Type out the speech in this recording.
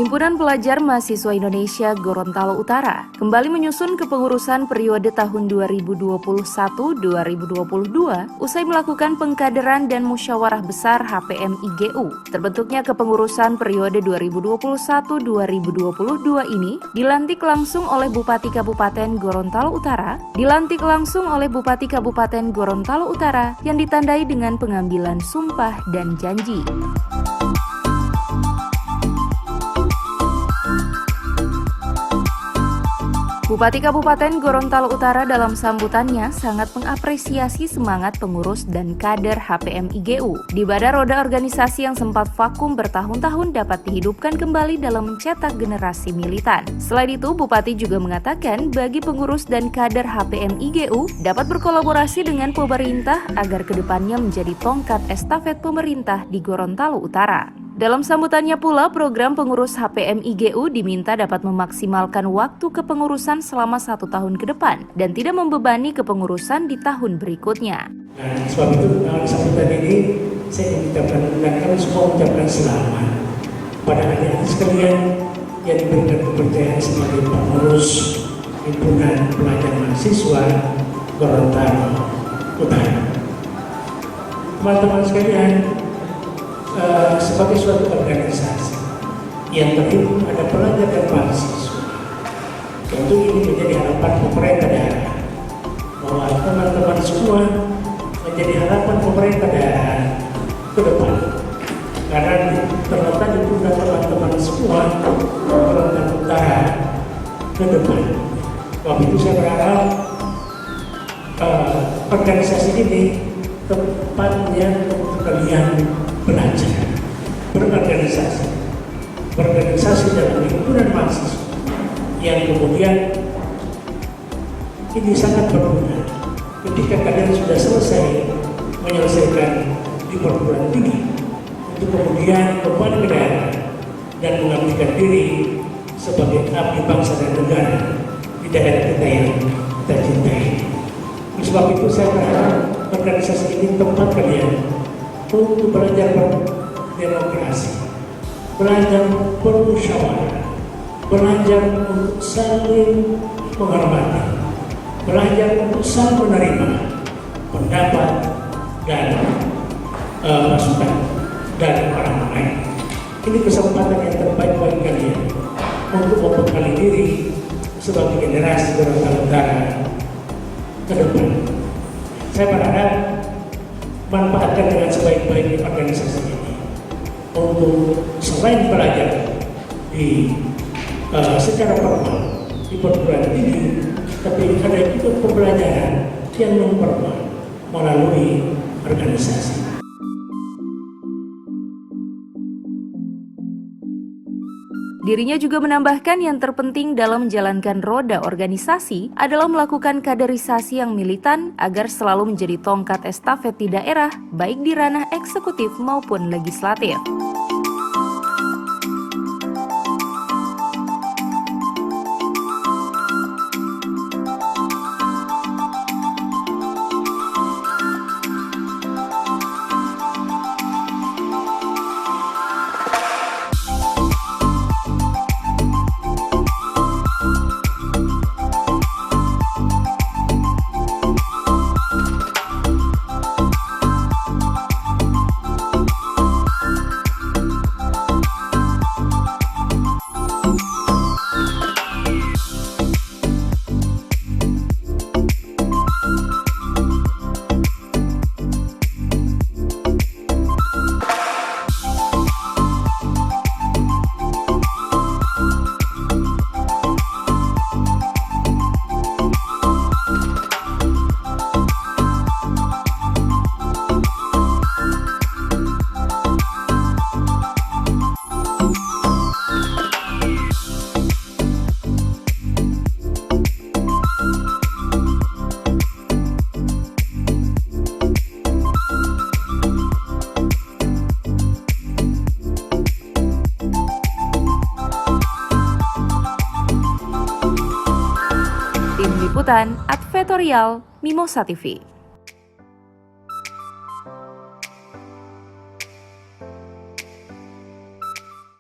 Himpunan Pelajar Mahasiswa Indonesia Gorontalo Utara kembali menyusun kepengurusan periode tahun 2021-2022 usai melakukan pengkaderan dan musyawarah besar HPM IGU. Terbentuknya kepengurusan periode 2021-2022 ini dilantik langsung oleh Bupati Kabupaten Gorontalo Utara yang ditandai dengan pengambilan sumpah dan janji. Bupati Kabupaten Gorontalo Utara dalam sambutannya sangat mengapresiasi semangat pengurus dan kader HPM IGU. Di bada roda organisasi yang sempat vakum bertahun-tahun dapat dihidupkan kembali dalam mencetak generasi militan. Selain itu, Bupati juga mengatakan bagi pengurus dan kader HPM IGU dapat berkolaborasi dengan pemerintah agar kedepannya menjadi tongkat estafet pemerintah di Gorontalo Utara. Dalam sambutannya pula, program pengurus HPM IGU diminta dapat memaksimalkan waktu kepengurusan selama 1 tahun ke depan dan tidak membebani kepengurusan di tahun berikutnya. Sebab itu dalam sambutan ini saya mengucapkan dan kami semua mengucapkan selamat pada adik-adik sekalian yang diberikan kepercayaan sebagai pengurus Himpunan Pelajar Mahasiswa Gorontalo Utara. Teman-teman sekalian, sebagai suatu organisasi yang terdiri ada pelajar dan mahasiswa, tentu ini menjadi harapan pemerintah daerah bahwa teman-teman semua menjadi harapan pemerintah daerah ke depan, karena terletak di pundak teman-teman semua Gorontalo Utara ke depan. Waktu itu saya berharap organisasi ini tempatnya untuk kalian belajar, berorganisasi dalam himpunan mahasiswa yang kemudian ini sangat berguna ketika kalian sudah selesai menyelesaikan di perguruan tinggi untuk kemudian kembali ke daerah dan mengabdikan diri sebagai abdi bangsa dan negara di daerah kita yang kita cintai. Oleh sebab itu saya berharap organisasi ini tempat kalian untuk belajar berdemokrasi, belajar bermusyawarah, belajar untuk saling menghormati, belajar untuk saling menerima pendapat dan masukan dari orang lain. Ini kesempatan yang terbaik bagi kalian untuk membekali diri sebagai generasi Gorontalo Utara ke depan. Saya berharap manfaatkan dengan sebaik-baiknya organisasi ini untuk selain belajar di secara formal di perguruan tinggi, tapi ada juga pembelajaran yang non formal melalui organisasi. Dirinya juga menambahkan yang terpenting dalam menjalankan roda organisasi adalah melakukan kaderisasi yang militan agar selalu menjadi tongkat estafet di daerah, baik di ranah eksekutif maupun legislatif. Liputan Advertorial Mimosa TV.